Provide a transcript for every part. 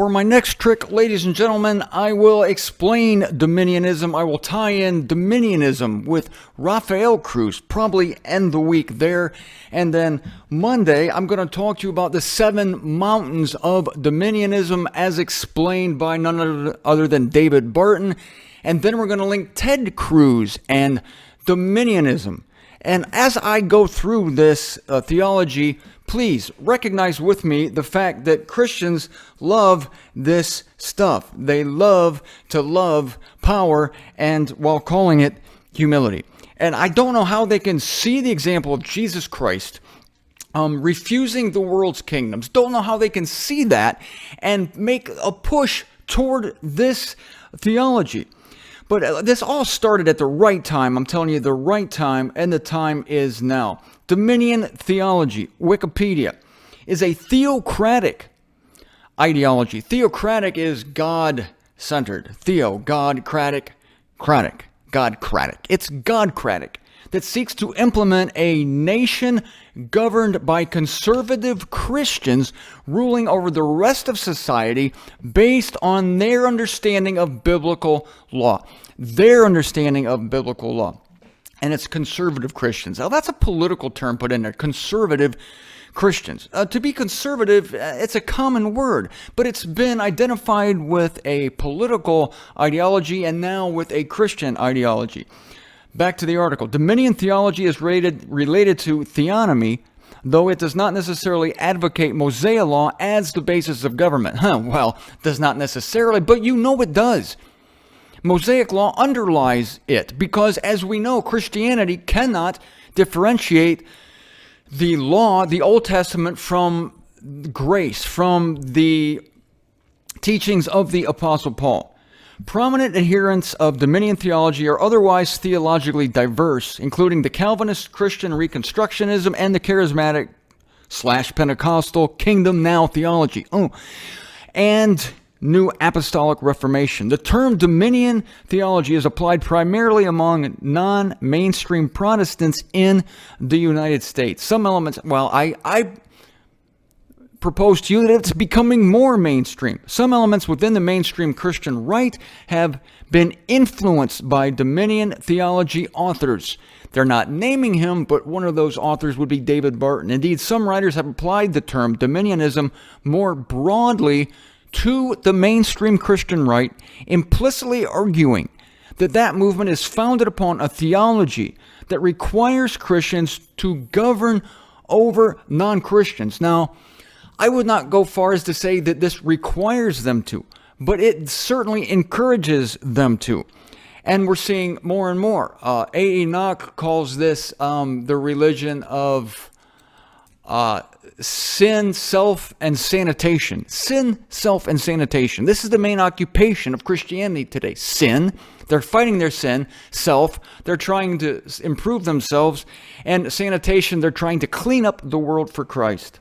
For my next trick, ladies and gentlemen, I will explain dominionism. I will tie in dominionism with Raphael Cruz, probably end the week there. And then Monday, I'm going to talk to you about the 7 mountains of dominionism as explained by none other than David Barton. And then we're going to link Ted Cruz and dominionism. And as I go through this theology, please recognize with me the fact that Christians love this stuff. They love to love power and while calling it humility. And I don't know how they can see the example of Jesus Christ refusing the world's kingdoms. Don't know how they can see that and make a push toward this theology. But this all started at the right time. I'm telling you, the right time, and the time is now. Dominion theology, Wikipedia, is a theocratic ideology. Theocratic is God-centered. Theo, God-cratic, cratic, God-cratic. It's God-cratic that seeks to implement a nation governed by conservative Christians ruling over the rest of society based on their understanding of biblical law. Their understanding of biblical law. And it's conservative Christians. Now, that's a political term put in there, conservative Christians. To be conservative, it's a common word, but it's been identified with a political ideology and now with a Christian ideology. Back to the article. Dominion theology is related to theonomy, though it does not necessarily advocate Mosaic law as the basis of government. Well, does not necessarily, but you know it does. Mosaic law underlies it because, as we know, Christianity cannot differentiate the law, the Old Testament, from grace, from the teachings of the Apostle Paul. Prominent adherents of dominion theology are otherwise theologically diverse, including the Calvinist Christian Reconstructionism and the charismatic/Pentecostal Kingdom Now theology. And New Apostolic Reformation. The term dominion theology is applied primarily among non-mainstream Protestants in the United States. Some elements, well, I propose to you that it's becoming more mainstream. Some elements within the mainstream Christian right have been influenced by dominion theology authors. They're not naming him, but one of those authors would be David Barton. Indeed, some writers have applied the term dominionism more broadly to the mainstream Christian right, implicitly arguing that that movement is founded upon a theology that requires Christians to govern over non-Christians. Now, I would not go far as to say that this requires them to, but it certainly encourages them to. And we're seeing more and more. A. Enoch calls this the religion of sin, self, and sanitation. Sin, self, and sanitation. This is the main occupation of Christianity today. Sin. They're fighting their sin. Self. They're trying to improve themselves. And sanitation. They're trying to clean up the world for Christ.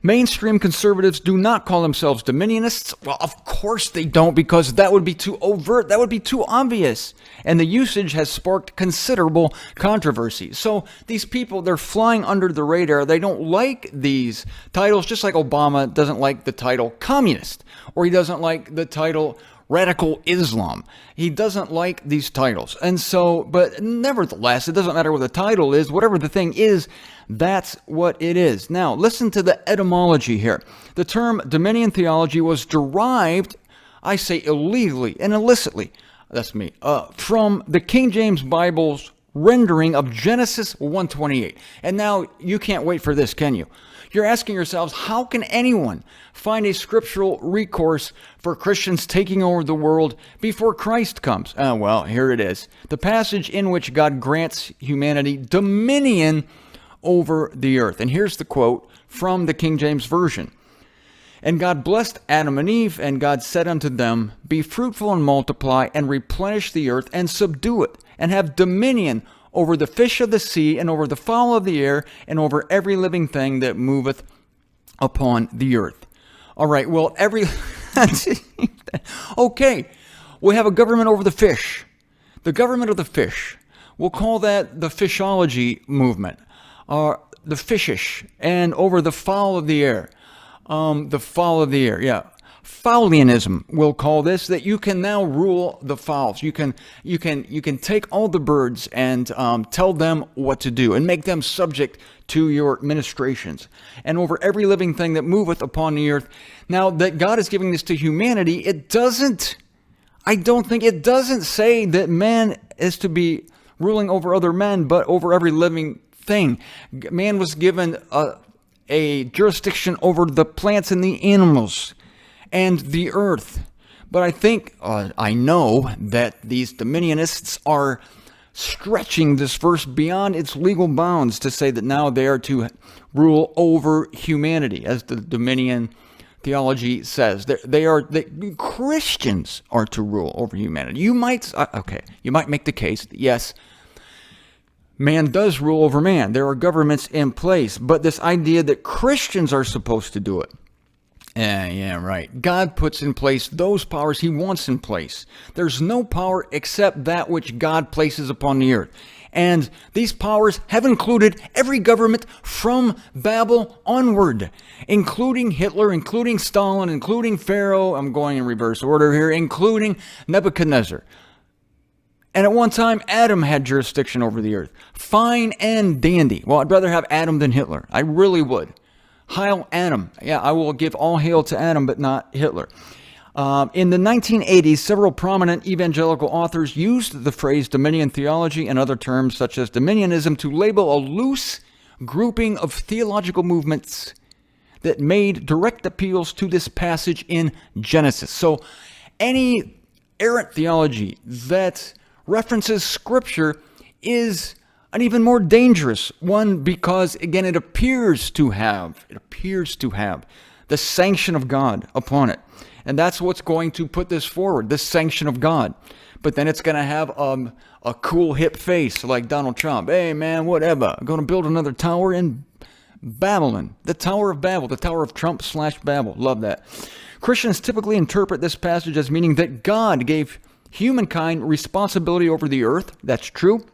Mainstream conservatives do not call themselves dominionists. Well, of course they don't, because that would be too overt. That would be too obvious. And the usage has sparked considerable controversy. So these people, they're flying under the radar. They don't like these titles, just like Obama doesn't like the title communist, or he doesn't like the title radical Islam. He doesn't like these titles. And so, but nevertheless, it doesn't matter what the title is. Whatever the thing is, that's what it is. Now, listen to the etymology here. The term dominion theology was derived, I say illegally and illicitly, that's me, from the King James Bible's rendering of Genesis 1:28. And now, you can't wait for this, can you? You're asking yourselves, how can anyone find a scriptural recourse for Christians taking over the world before Christ comes? Well, here it is. The passage in which God grants humanity dominion over the earth. And here's the quote from the King James Version. And God blessed Adam and Eve, and God said unto them, Be fruitful and multiply, and replenish the earth, and subdue it, and have dominion over the fish of the sea, and over the fowl of the air, and over every living thing that moveth upon the earth. All right, well, okay, we have a government over the fish. The government of the fish. We'll call that the fishology movement, the fishish, and over the fowl of the air. The fall of the air, yeah. Faulianism, we'll call this, that you can now rule the fowls. You can take all the birds and tell them what to do and make them subject to your ministrations. And over every living thing that moveth upon the earth. Now that God is giving this to humanity, I don't think it doesn't say that man is to be ruling over other men, but over every living thing. Man was given a jurisdiction over the plants and the animals and the earth. But I think, I know that these dominionists are stretching this verse beyond its legal bounds to say that now they are to rule over humanity, as the dominion theology says. Christians are to rule over humanity. You might make the case that yes, man does rule over man. There are governments in place, but this idea that Christians are supposed to do it, yeah, right. God puts in place those powers he wants in place. There's no power except that which God places upon the earth. And these powers have included every government from Babel onward, including Hitler, including Stalin, including Pharaoh. I'm going in reverse order here, including Nebuchadnezzar. And at one time, Adam had jurisdiction over the earth. Fine and dandy. Well, I'd rather have Adam than Hitler. I really would. Hail Adam. Yeah, I will give all hail to Adam, but not Hitler. In the 1980s, several prominent evangelical authors used the phrase dominion theology and other terms such as dominionism to label a loose grouping of theological movements that made direct appeals to this passage in Genesis. So any errant theology that references Scripture is an even more dangerous one because, again, it appears to have the sanction of God upon it. And that's what's going to put this forward, the sanction of God. But then it's going to have a cool, hip face like Donald Trump. Hey, man, whatever. I'm going to build another tower in Babylon. The Tower of Babel, the Tower of Trump/Babel. Love that. Christians typically interpret this passage as meaning that God gave humankind responsibility over the earth. That's true.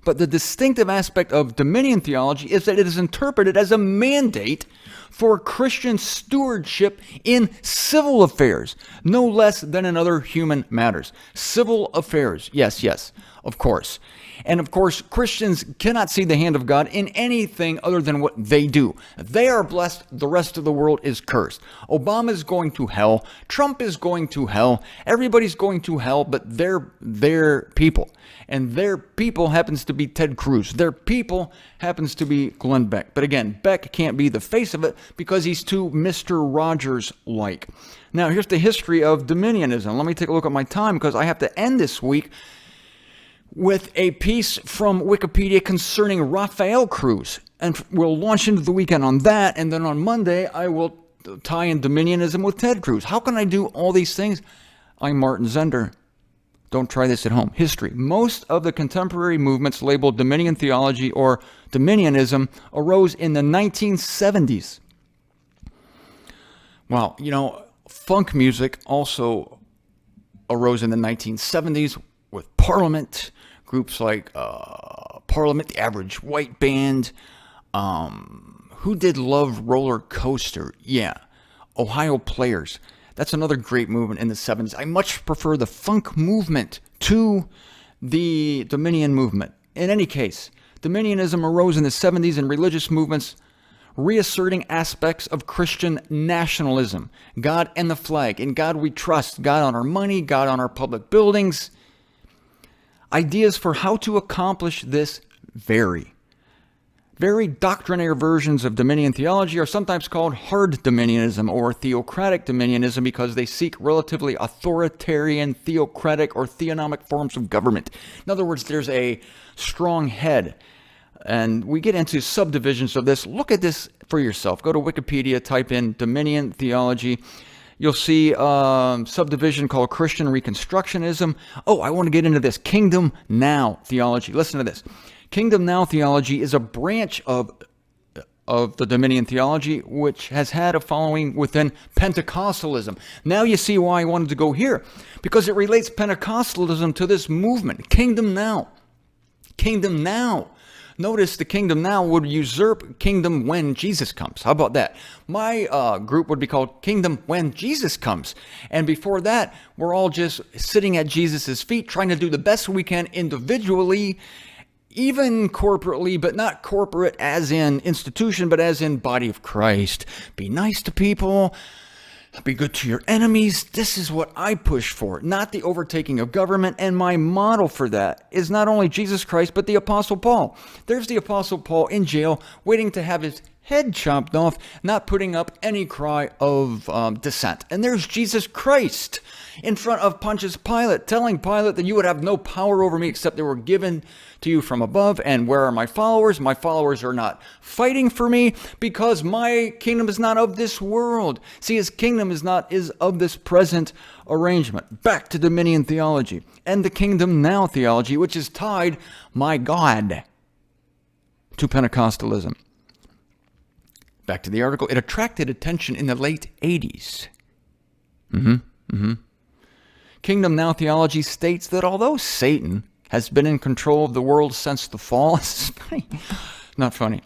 But the distinctive aspect of dominion theology is that it is interpreted as a mandate for Christian stewardship in civil affairs, no less than in other human matters. Civil affairs, yes, of course. And of course, Christians cannot see the hand of God in anything other than what they do. They are blessed, the rest of the world is cursed. Obama is going to hell, Trump is going to hell, everybody's going to hell, but they're people. And their people happens to be Ted Cruz. Their people happens to be Glenn Beck. But again, Beck can't be the face of it because he's too Mr. Rogers-like. Now, here's the history of dominionism. Let me take a look at my time because I have to end this week with a piece from Wikipedia concerning Rafael Cruz. And we'll launch into the weekend on that. And then on Monday, I will tie in dominionism with Ted Cruz. How can I do all these things? I'm Martin Zender. Don't try this at home. History. Most of the contemporary movements labeled dominion theology or dominionism arose in the 1970s. Well, funk music also arose in the 1970s with Parliament, groups like Parliament, the Average White Band. Who did Love Roller Coaster? Yeah, Ohio Players. That's another great movement in the 70s. I much prefer the funk movement to the dominion movement. In any case, dominionism arose in the 70s in religious movements reasserting aspects of Christian nationalism. God and the flag. In God we trust. God on our money. God on our public buildings. Ideas for how to accomplish this vary. Very doctrinaire versions of dominion theology are sometimes called hard dominionism or theocratic dominionism because they seek relatively authoritarian, theocratic, or theonomic forms of government. In other words, there's a strong head. And we get into subdivisions of this. Look at this for yourself. Go to Wikipedia, type in dominion theology. You'll see a subdivision called Christian Reconstructionism. Oh, I want to get into this. Kingdom Now theology. Listen to this. Kingdom Now theology is a branch of the dominion theology, which has had a following within Pentecostalism. Now you see why I wanted to go here, because it relates Pentecostalism to this movement. Kingdom Now. Kingdom Now. Notice the kingdom now would usurp kingdom when Jesus comes. How about that? My group would be called Kingdom When Jesus Comes. And before that, we're all just sitting at Jesus' feet, trying to do the best we can individually, even corporately, but not corporate as in institution, but as in body of Christ. Be nice to people. Be good to your enemies. This is what I push for, not the overtaking of government. And my model for that is not only Jesus Christ, but the Apostle Paul. There's the Apostle Paul in jail, waiting to have his head chopped off, not putting up any cry of dissent. And there's Jesus Christ in front of Pontius Pilate, telling Pilate that you would have no power over me except they were given to you from above. And where are my followers? My followers are not fighting for me because my kingdom is not of this world. See, his kingdom is of this present arrangement. Back to dominion theology and the kingdom now theology, which is tied, my God, to Pentecostalism. Back to the article. It attracted attention in the late 80s. Kingdom Now theology states that although Satan has been in control of the world since the fall, this is funny, not funny.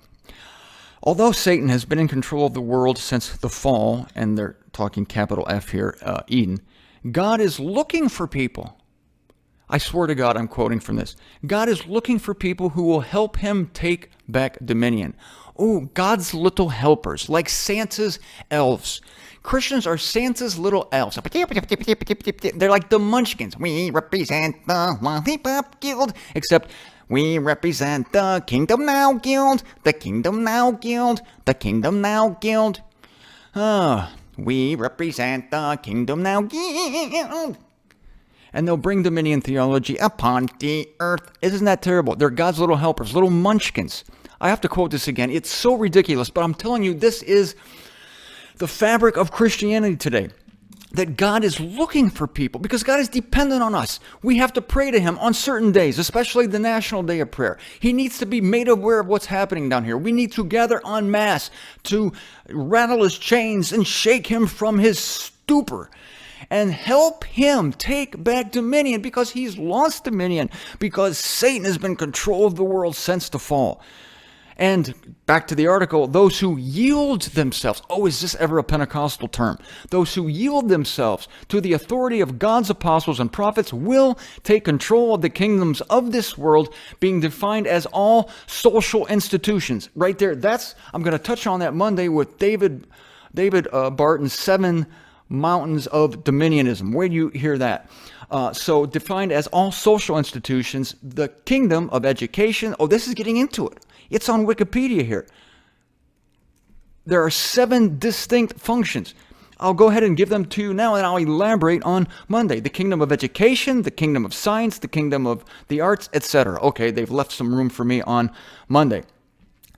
Although Satan has been in control of the world since the fall, and they're talking capital F here, Eden, God is looking for people. I swear to God, I'm quoting from this. God is looking for people who will help him take back dominion. Oh, God's little helpers, like Santa's elves. Christians are Santa's little elves. They're like the Munchkins. We represent the Lollipop Guild, except we represent the Kingdom Now Guild, the Kingdom Now Guild, the Kingdom Now Guild. We represent the Kingdom Now Guild. And they'll bring dominion theology upon the earth. Isn't that terrible? They're God's little helpers, little Munchkins. I have to quote this again. It's so ridiculous, but I'm telling you, this is the fabric of Christianity today. That God is looking for people because God is dependent on us. We have to pray to him on certain days, especially the National Day of Prayer. He needs to be made aware of what's happening down here. We need to gather en masse to rattle his chains and shake him from his stupor and help him take back dominion because he's lost dominion, because Satan has been in control of the world since the fall. And back to the article, those who yield themselves, is this ever a Pentecostal term? Those who yield themselves to the authority of God's apostles and prophets will take control of the kingdoms of this world, being defined as all social institutions. Right there, I'm going to touch on that Monday with David Barton's 7 Mountains of Dominionism. Where do you hear that? So defined as all social institutions, the kingdom of education. This is getting into it. It's on Wikipedia here. There are 7 distinct functions. I'll go ahead and give them to you now, and I'll elaborate on Monday. The kingdom of education, the kingdom of science, the kingdom of the arts, etc. Okay, they've left some room for me on Monday.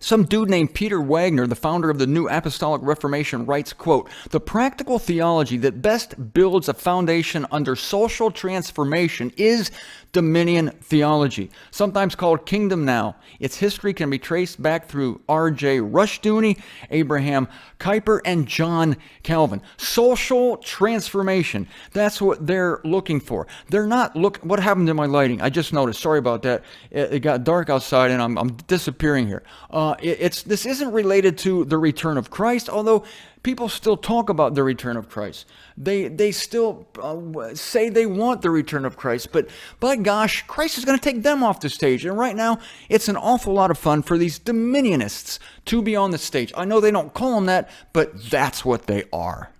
Some dude named Peter Wagner, the founder of the New Apostolic Reformation, writes, quote, "The practical theology that best builds a foundation under social transformation is dominion theology, sometimes called Kingdom Now. Its history can be traced back through R.J. Rushdoony, Abraham Kuyper, and John Calvin. Social transformation, that's what they're looking for. They're not what happened to my lighting? I just noticed. Sorry about that. It got dark outside and I'm disappearing here. This isn't related to the return of Christ, although people still talk about the return of Christ. They still say they want the return of Christ, but by gosh, Christ is going to take them off the stage. And right now, it's an awful lot of fun for these dominionists to be on the stage. I know they don't call them that, but that's what they are.